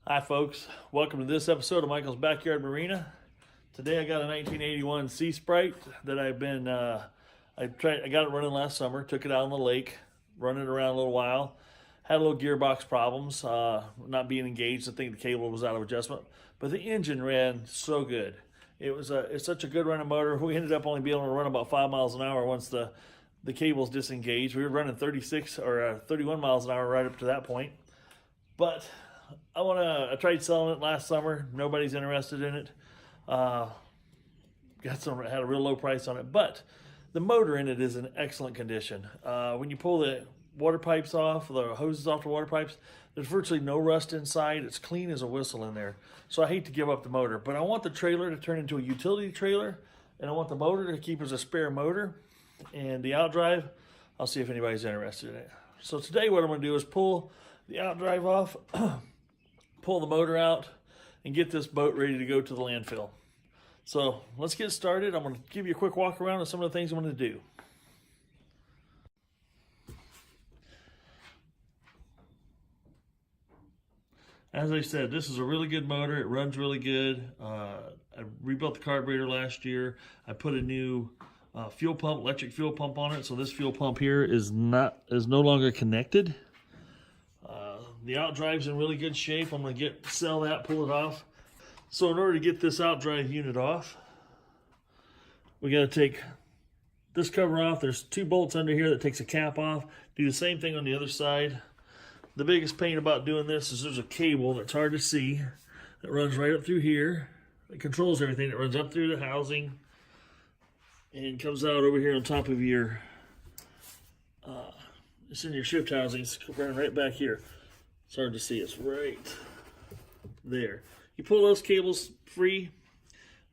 Hi folks, welcome to this episode of Michael's Backyard Marina. Today I got a 1981 Sea Sprite that I got it running last summer, took it out on the lake, run it around a little while. Had a little gearbox problems, not being engaged. I think the cable was out of adjustment, but the engine ran so good. It's such a good running motor. We ended up only being able to run about 5 miles an hour once the cables disengaged. We were running 36 or 31 miles an hour right up to that point. But I tried selling it last summer. Nobody's interested in it. Had a real low price on it, but the motor in it is in excellent condition. When you pull the water pipes off, the hoses off the water pipes, there's virtually no rust inside. It's clean as a whistle in there. So I hate to give up the motor, but I want the trailer to turn into a utility trailer, and I want the motor to keep as a spare motor. And the outdrive, I'll see if anybody's interested in it. So today what I'm going to do is pull the outdrive off, pull the motor out, and get this boat ready to go to the landfill. So let's get started. I'm going to give you a quick walk around of some of the things I'm going to do. As I said, this is a really good motor. It runs really good. I rebuilt the carburetor last year. I put a new fuel pump, electric fuel pump on it. So this fuel pump here is no longer connected. The outdrive's in really good shape. I'm going to sell that, pull it off. So in order to get this outdrive unit off, we got to take this cover off. There's 2 bolts under here that takes a cap off. Do the same thing on the other side. The biggest pain about doing this is there's a cable that's hard to see that runs right up through here. It controls everything. It runs up through the housing and comes out over here on top of your, it's in your shift housing. It's running right back here. It's hard to see. It's right there. You pull those cables free,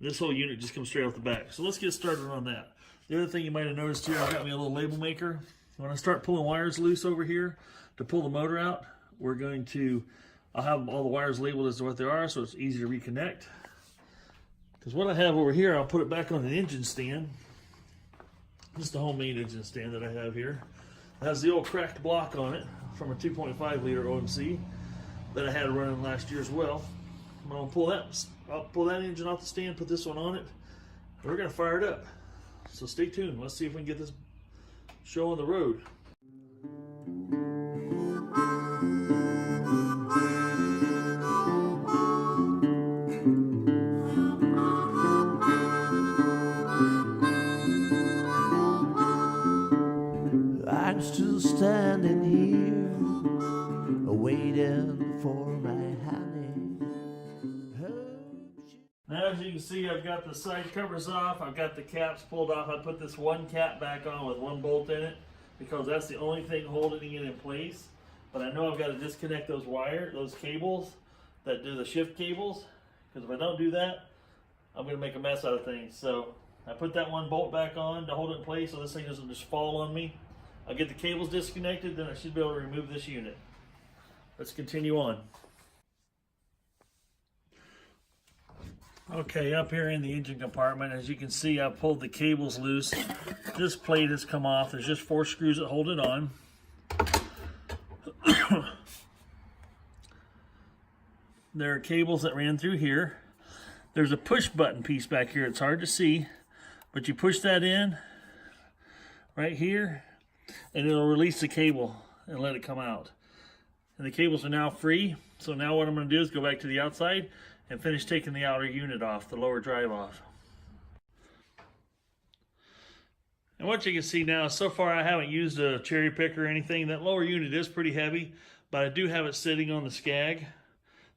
this whole unit just comes straight off the back. So let's get started on that. The other thing you might have noticed here, I've got me a little label maker. When I start pulling wires loose over here to pull the motor out, I'll have all the wires labeled as to what they are, so it's easy to reconnect. Because what I have over here, I'll put it back on an engine stand. This is the homemade engine stand that I have here. It has the old cracked block on it from a 2.5 liter OMC that I had running last year as well. I'm gonna I'll pull that engine off the stand, put this one on it, and we're gonna fire it up. So stay tuned. Let's see if we can get this show on the road. I'm still standing here, waiting for my honey. Now, as you can see, I've got the side covers off. I've got the caps pulled off. I put this one cap back on with 1 bolt in it because that's the only thing holding it in place. But I know I've got to disconnect those cables that do the shift cables, because if I don't do that, I'm going to make a mess out of things. So I put that 1 bolt back on to hold it in place so this thing doesn't just fall on me. I'll get the cables disconnected, then I should be able to remove this unit. Let's continue on. Okay, up here in the engine compartment, as you can see, I pulled the cables loose. This plate has come off. There's just 4 screws that hold it on. There are cables that ran through here. There's a push button piece back here. It's hard to see, but you push that in right here, and it'll release the cable and let it come out. And the cables are now free. So now what I'm going to do is go back to the outside and finish taking the outer unit off, the lower drive off. And what you can see now, so far I haven't used a cherry pick or anything. That lower unit is pretty heavy, but I do have it sitting on the skag.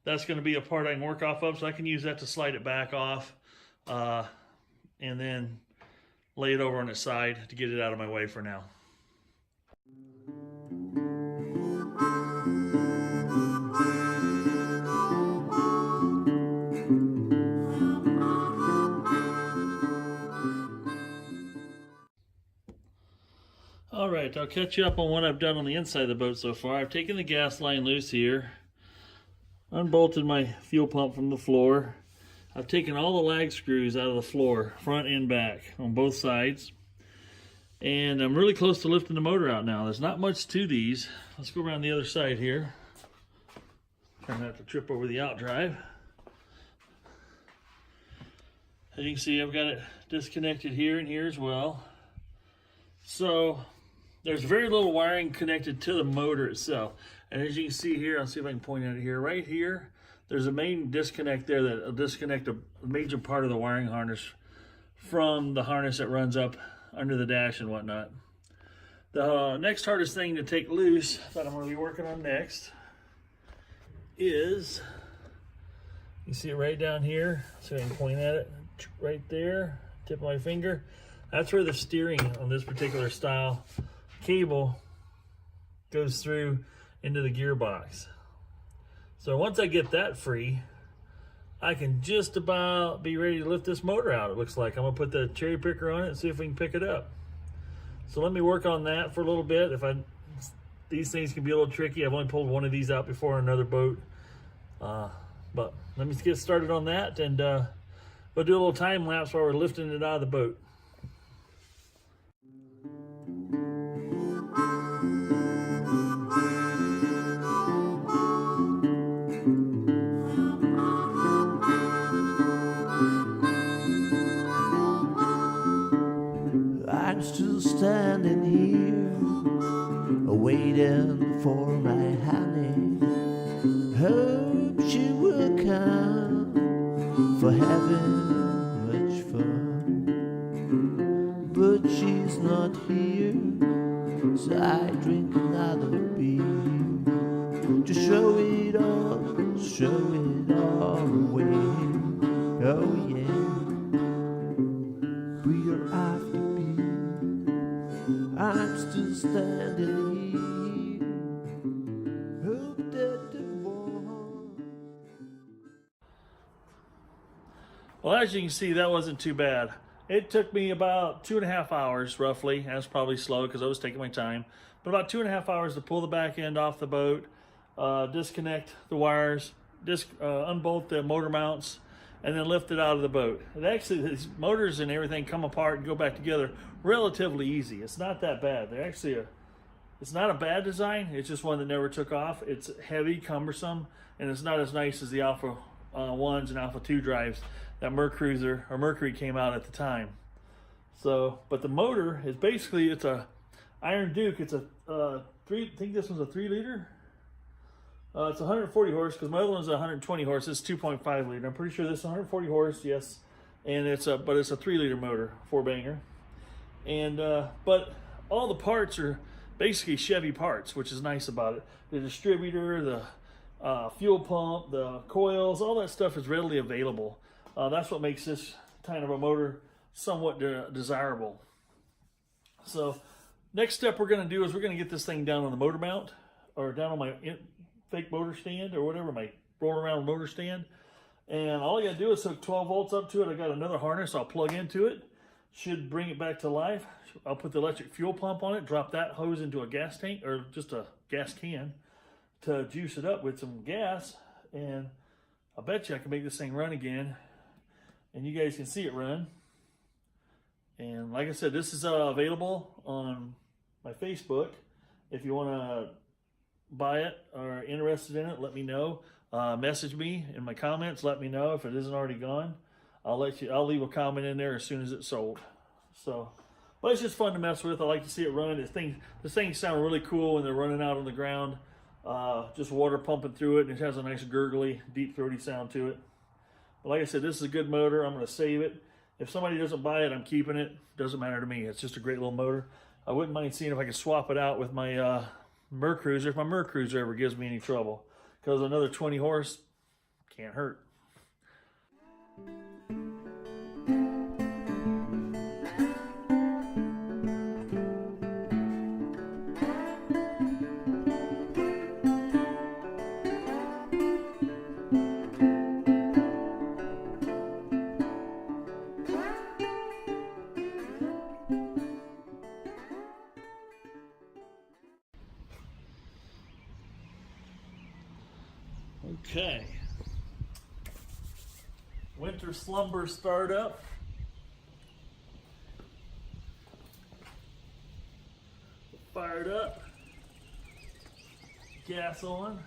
That's going to be a part I can work off of, so I can use that to slide it back off and then lay it over on its side to get it out of my way for now. All right, I'll catch you up on what I've done on the inside of the boat so far. I've taken the gas line loose here, unbolted my fuel pump from the floor. I've taken all the lag screws out of the floor, front and back, on both sides. And I'm really close to lifting the motor out now. There's not much to these. Let's go around the other side here. Try not to trip over the out drive. As you can see, I've got it disconnected here and here as well. So there's very little wiring connected to the motor itself. And as you can see here, I'll see if I can point at it here. Right here, there's a main disconnect there that will disconnect a major part of the wiring harness from the harness that runs up under the dash and whatnot. The next hardest thing to take loose that I'm going to be working on next is, you see it right down here, so I can point at it right there, tip of my finger. That's where the steering on this particular style cable goes through into the gearbox. So once I get that free, I can just about be ready to lift this motor out, it looks like. I'm gonna put the cherry picker on it and see if we can pick it up. So let me work on that for a little bit. These things can be a little tricky. I've only pulled one of these out before on another boat. But let me get started on that, and we'll do a little time lapse while we're lifting it out of the boat. I'm still standing here, waiting for my honey. Hope she will come for having much fun, but she's not here, so I drink another beer to show it all away. Oh yeah, beer after beer, I'm still standing here. Hope that the one. Well, as you can see, that wasn't too bad. It took me about 2.5 hours, roughly. That's probably slow because I was taking my time. But about 2.5 hours to pull the back end off the boat, disconnect the wires, unbolt the motor mounts, and then lift it out of the boat. And actually, these motors and everything come apart and go back together relatively easy. It's not that bad. It's not a bad design. It's just one that never took off. It's heavy, cumbersome, and it's not as nice as the Alpha 1s and Alpha 2 drives that Mercury came out at the time. So, but the motor is basically, it's a Iron Duke. It's I think this one's a 3 liter. It's 140 horse because my other one's 120 horse. It's 2.5 liter. I'm pretty sure this is 140 horse, yes. And but it's a 3 liter motor, 4-banger. And but all the parts are basically Chevy parts, which is nice about it. The distributor, the fuel pump, the coils, all that stuff is readily available. That's what makes this kind of a motor somewhat desirable. So next step we're going to do is we're going to get this thing down on the motor mount, or down on my fake motor stand, or whatever, my roll around motor stand. And all I got to do is hook 12 volts up to it. I got another harness I'll plug into it. Should bring it back to life. I'll put the electric fuel pump on it, drop that hose into a gas tank, or just a gas can, to juice it up with some gas, and I bet you I can make this thing run again, and you guys can see it run. And like I said, this is available on my Facebook. If you want to buy it or are interested in it, let me know. Message me in my comments, let me know if it isn't already gone. I'll leave a comment in there as soon as it's sold. So, but it's just fun to mess with. I like to see it run. This thing sounds really cool when they're running out on the ground. Just water pumping through it, and it has a nice gurgly, deep throaty sound to it. But like I said, this is a good motor. I'm going to save it. If somebody doesn't buy it, I'm keeping it. Doesn't matter to me. It's just a great little motor. I wouldn't mind seeing if I could swap it out with my Mercruiser if my Mercruiser ever gives me any trouble, because another 20 horse can't hurt. Okay. Winter slumber startup. Fired up. Gas on.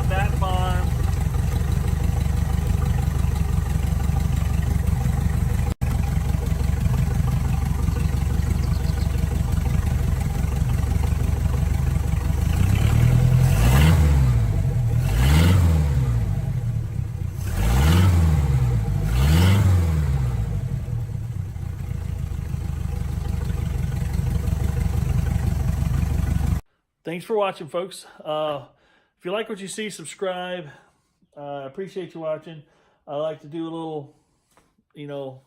Bat Farm. Thanks for watching, folks. If you like what you see, subscribe. I appreciate you watching. I like to do a little,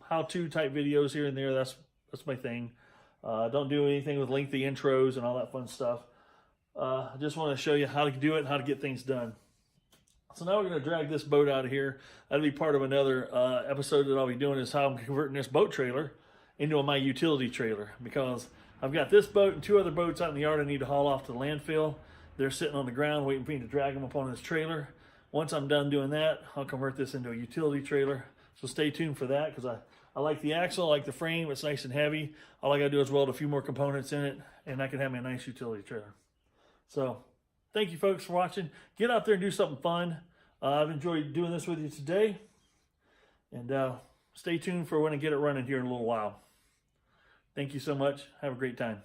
how-to type videos here and there. That's my thing. Don't do anything with lengthy intros and all that fun stuff. I just want to show you how to do it and how to get things done. So now we're going to drag this boat out of here. That'll be part of another episode that I'll be doing, is how I'm converting this boat trailer into my utility trailer, because I've got this boat and 2 other boats out in the yard I need to haul off to the landfill. They're sitting on the ground waiting for me to drag them up on this trailer. Once I'm done doing that, I'll convert this into a utility trailer. So stay tuned for that, because I like the axle, I like the frame. It's nice and heavy. All I got to do is weld a few more components in it, and I can have me a nice utility trailer. So thank you, folks, for watching. Get out there and do something fun. I've enjoyed doing this with you today. And stay tuned for when I get it running here in a little while. Thank you so much. Have a great time.